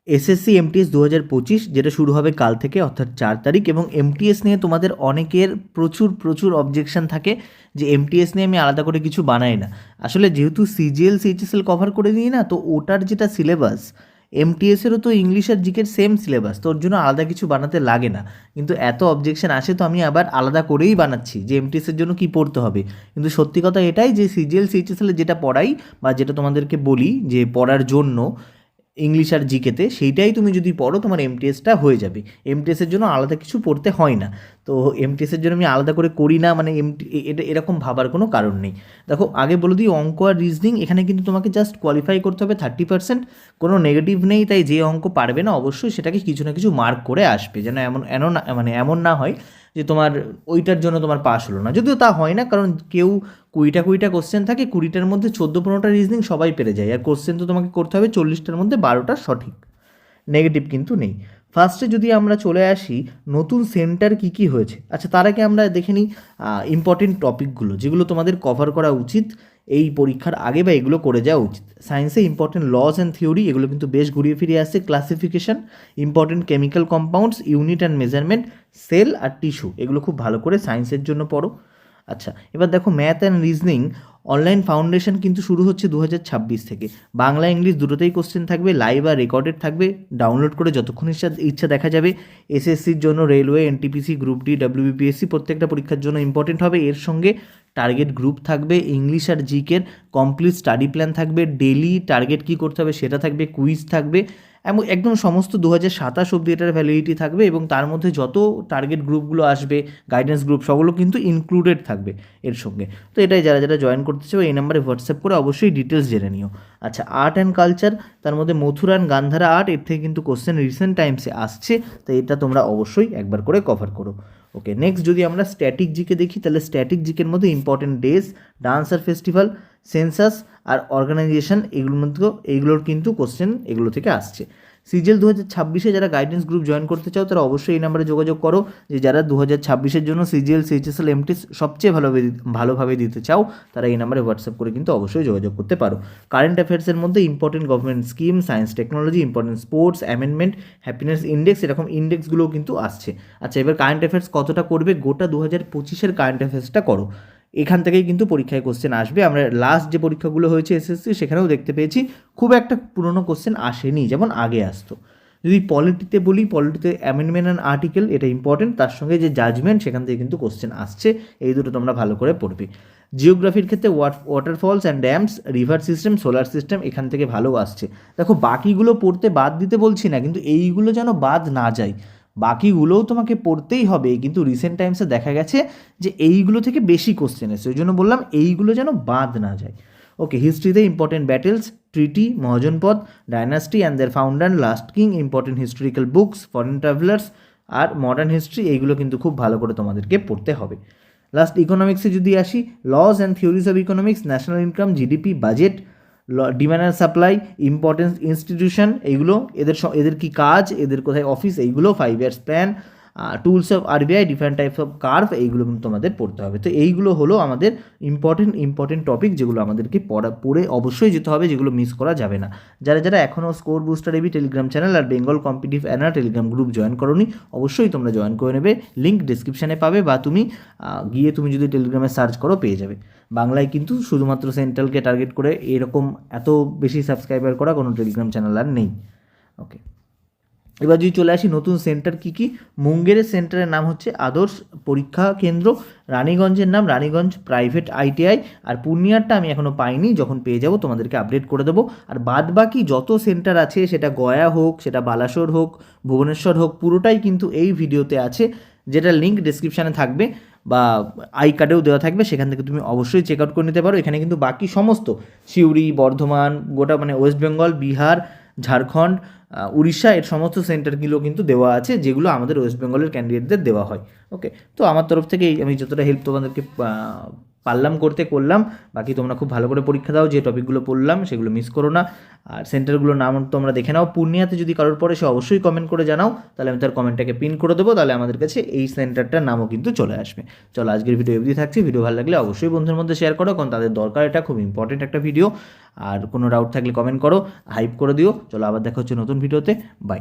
SSC MTS 2025 যেটা শুরু হবে কাল থেকে অর্থাৎ 4 তারিখ, এবং এমটিএস নিয়ে তোমাদের অনেকের প্রচুর প্রচুর অবজেকশন থাকে যে এমটিএস নিয়ে আমি আলাদা করে কিছু বানাই না। আসলে যেহেতু সিজিএল সিএইচএসএল কভার করে দিই না, তো ওটার যেটা সিলেবাস, এমটিএসেরও তো ইংলিশ আর জিকের সেম সিলেবাস, তো ওর জন্য আলাদা কিছু বানাতে লাগে না। কিন্তু এত অবজেকশন আসে তো আমি আবার আলাদা করেই বানাচ্ছি যে এমটিএসের জন্য কি পড়তে হবে। কিন্তু সত্যি কথা এটাই যে সিজিএল সিএইচএসএল যেটা পড়াই বা যেটা তোমাদেরকে বলি যে পড়ার জন্য ইংলিশ আর জিকেতে, সেইটাই তুমি যদি পড়ো তোমার এমটিএসটা হয়ে যাবে। এমটিএসের জন্য আলাদা কিছু পড়তে হয় না। তো এমটিএসের জন্য আমি আলাদা করে করি না মানে এটা এরকম ভাবার কোনো কারণ নেই। দেখো আগে বলে দিই, অঙ্ক আর রিজনিং এখানে কিন্তু তোমাকে জাস্ট কোয়ালিফাই করতে হবে 30%, কোনো নেগেটিভ নেই। তাই যে অঙ্ক পারবে না অবশ্যই সেটাকে কিছু না কিছু মার্ক করে আসবে, যেন এমন না হয় যে তোমার ওইটার জন্য তোমার পাস হলো না। যদিও তা হয় না, কারণ কেউ কুড়িটা কোশ্চেন থাকে, 20টার মধ্যে 14-15টা রিজনিং সবাই পেরে যায়, আর কোশ্চেন তো তোমাকে করতে হবে 40টার মধ্যে 12টা সঠিক। নেগেটিভ কিন্তু নেই। ফার্স্টে যদি আমরা চলে আসি নতুন সেন্টার কী কী হয়েছে, আচ্ছা তার আগে আমরা দেখে নিই ইম্পর্টেন্ট টপিকগুলো যেগুলো তোমাদের কভার করা উচিত এই পরীক্ষার আগে, বা এগুলো করে যাওয়া উচিত। সায়েন্সে ইম্পর্টেন্ট লস অ্যান্ড থিওরি, এগুলো কিন্তু বেশ ঘুরিয়ে ফিরিয়ে আসছে। Classification, important chemical compounds, unit and measurement, cell আর টিস্যু, এগুলো খুব ভালো করে সায়েন্সের জন্য পড়ো। আচ্ছা এবার দেখো math and reasoning online foundation কিন্তু শুরু হচ্ছে 2026 থেকে। বাংলা ইংলিশ দুটোতেই কোশ্চেন থাকবে, লাইভ আর রেকর্ডেড থাকবে, ডাউনলোড করে যতক্ষণ ইচ্ছা দেখা যাবে। এসএসসির জন্য, railway, NTPC, group D, WBPSC প্রত্যেকটা পরীক্ষার জন্য ইম্পর্টেন্ট হবে। এর সঙ্গে টার্গেট গ্রুপ থাকবে, ইংলিশ আর জিকের কমপ্লিট স্টাডি প্ল্যান থাকবে, ডেলি টার্গেট কী করতে হবে সেটা থাকবে, কুইজ থাকবে, এবং একদম সমস্ত 2027 অবধি এটার ভ্যালিডিটি থাকবে, এবং তার মধ্যে যত টার্গেট গ্রুপগুলো আসবে, গাইডেন্স গ্রুপ, সবগুলো কিন্তু ইনক্লুডেড থাকবে এর সঙ্গে। তো এটাই যারা যারা জয়েন করতে চাও এই নাম্বারে হোয়াটসঅ্যাপ করে অবশ্যই ডিটেলস জেনে নিও। আচ্ছা আর্ট অ্যান্ড কালচার, তার মধ্যে মথুরান গান্ধারা আর্ট, এর থেকে কিন্তু কোশ্চেন রিসেন্ট টাইমসে আসছে, তো এটা তোমরা অবশ্যই একবার করে কভার করো। ওকে, নেক্সট যদি আমরা স্ট্যাটিক জিকে দেখি, তাহলে স্ট্যাটিক জিকের মধ্যে ইম্পর্টেন্ট ডেজ, ডান্স আর ফেস্টিভ্যাল, সেন্সাস আর অর্গানাইজেশন, এইগুলোর কিন্তু কোশ্চেন এগুলো থেকে আসছে। সিজিএল 2026-এ যারা গাইডেন্স গ্রুপ জয়েন করতে চাও তারা অবশ্যই এই নাম্বারে যোগাযোগ করো। যে যারা 2026-এর জন্য সিজিএল সিএইচএসএল এমটিএস সবচেয়ে ভালোভাবে দিতে চাও তারা এই নাম্বারে হোয়াটসঅ্যাপ করে কিন্তু অবশ্যই যোগাযোগ করতে পারো। কারেন্ট অ্যাফেয়ার্সের মধ্যে important government scheme, science technology, important sports, amendment, happiness index, এরকম ইন্ডেক্সগুলোও কিন্তু আসছে। আচ্ছা এবার কারেন্ট অ্যাফেয়ার্স কতটা করবে, গোটা 2025-এর কারেন্ট অ্যাফেয়ার্সটা করো। এখান থেকেই কিন্তু পরীক্ষায় কোশ্চেন আসবে। আমরা লাস্ট যে পরীক্ষাগুলো হয়েছে এসএসসি সেখানেও দেখতে পেয়েছি খুব একটা পুরনো কোশ্চেন আসেনি যেমন আগে আসতো। যদি পলিটিতে বলি, পলিটিতে অ্যামেন্ডমেন্ট অ্যান্ড আর্টিকেল এটা ইম্পর্টেন্ট, তার সঙ্গে যে জাজমেন্ট সেখান থেকে কিন্তু কোশ্চেন আসছে, এই দুটো তোমরা ভালো করে পড়বে। জিওগ্রাফির ক্ষেত্রে waterfalls and dams, river system, solar system এখান থেকে ভালো আসছে। দেখো বাকিগুলো পড়তে বাদ দিতে বলছি না, কিন্তু এইগুলো যেন বাদ না যায়। বাকিগুলোও তোমাকে পড়তেই হবে, কিন্তু রিসেন্ট টাইমসে দেখা গেছে যে এইগুলো থেকে বেশি কোশ্চেন এসেছে, ওই জন্য বললাম এইগুলো যেন বাদ না যায়। ওকে, হিস্ট্রিতে important battles, treaty, mahajanapada, dynasty and their founder, last king, important historical books, foreign travellers আর মডার্ন হিস্ট্রি, এইগুলো কিন্তু খুব ভালো করে তোমাদেরকে পড়তে হবে। লাস্ট ইকোনমিক্সে যদি আসি, laws and theories of economics, national income, GDP, budget, demand and supply, importance institution, এইগুলো এদের কি কাজ, এদের কোথায় অফিস, এইগুলো 5 years plan, tools of RBI, different types of curve, এইগুলো কিন্তু তোমাদের পড়তে হবে। তো এইগুলো হলো আমাদের ইম্পর্টেন্ট টপিক যেগুলো আমাদেরকে পড়ে অবশ্যই যেতে হবে, যেগুলো মিস করা যাবে না। যারা যারা এখনও score booster AB Telegram channel আর বেঙ্গল কম্পিটিটিভ অ্যানার টেলিগ্রাম গ্রুপ জয়েন করোনি, অবশ্যই তোমরা জয়েন করে নেবে। লিঙ্ক ডিসক্রিপশানে পাবে, বা তুমি গিয়ে তুমি যদি টেলিগ্রামে সার্চ করো পেয়ে যাবে। বাংলায় কিন্তু শুধুমাত্র সেন্ট্রালকে টার্গেট করে এরকম এত বেশি সাবস্ক্রাইবার করা কোনো টেলিগ্রাম চ্যানেল আর নেই। ওকে, এবার যদি চলে আসি নতুন সেন্টার কী কী, মুঙ্গেরের সেন্টারের নাম হচ্ছে আদর্শ পরীক্ষা কেন্দ্র, রানীগঞ্জের নাম রানীগঞ্জ প্রাইভেট আইটিআই, আর পূর্ণিয়ারটা আমি এখনও পাইনি, যখন পেয়ে যাব তোমাদেরকে আপডেট করে দেবো। আর বাদ বাকি যত সেন্টার আছে, সেটা গয়া হোক, সেটা বালাসোর হোক, ভুবনেশ্বর হোক, পুরোটাই কিন্তু এই ভিডিওতে আছে, যেটা লিঙ্ক ডিসক্রিপশানে থাকবে বা আই কার্ডেও দেওয়া থাকবে, সেখান থেকে তুমি অবশ্যই চেক আউট করে নিতে পারো। এখানে কিন্তু বাকি সমস্ত সিউড়ি, বর্ধমান, গোটা মানে ওয়েস্ট বেঙ্গল, বিহার, ঝাড়খণ্ড, উড়িষ্যা এর সমস্ত সেন্টারগুলো কিন্তু দেওয়া আছে, যেগুলো আমাদের ওয়েস্ট বেঙ্গলের ক্যান্ডিডেটদের দেওয়া হয়। ওকে, তো আমার তরফ থেকে আমি যতটা হেল্প তোমাদেরকে পারলাম করতে করলাম, বাকি তোমরা খুব ভালো করে পরীক্ষা দাও, যে টপিকগুলো পড়লাম সেগুলো মিস করো না। আর সেন্টারগুলোর নাম তোমরা দেখে নাও, পূর্ণিয়াতে যদি কারোর পরে সে অবশ্যই কমেন্ট করে জানাও, তাহলে আমি তার কমেন্টটাকে পিন করে দেবো, তাহলে আমাদের কাছে এই সেন্টারটার নামও কিন্তু চলে আসবে। চলো আজকের ভিডিও অবধি থাকছি, ভিডিও ভালো লাগলে অবশ্যই বন্ধুদের মধ্যে শেয়ার করো, কারণ তাদের দরকার, এটা খুব ইম্পর্টেন্ট একটা ভিডিও। আর কোনো ডাউট থাকলে কমেন্ট করো, হাইপ করে দিও। চলো আবার দেখা হচ্ছে নতুন ভিডিওতে, বাই।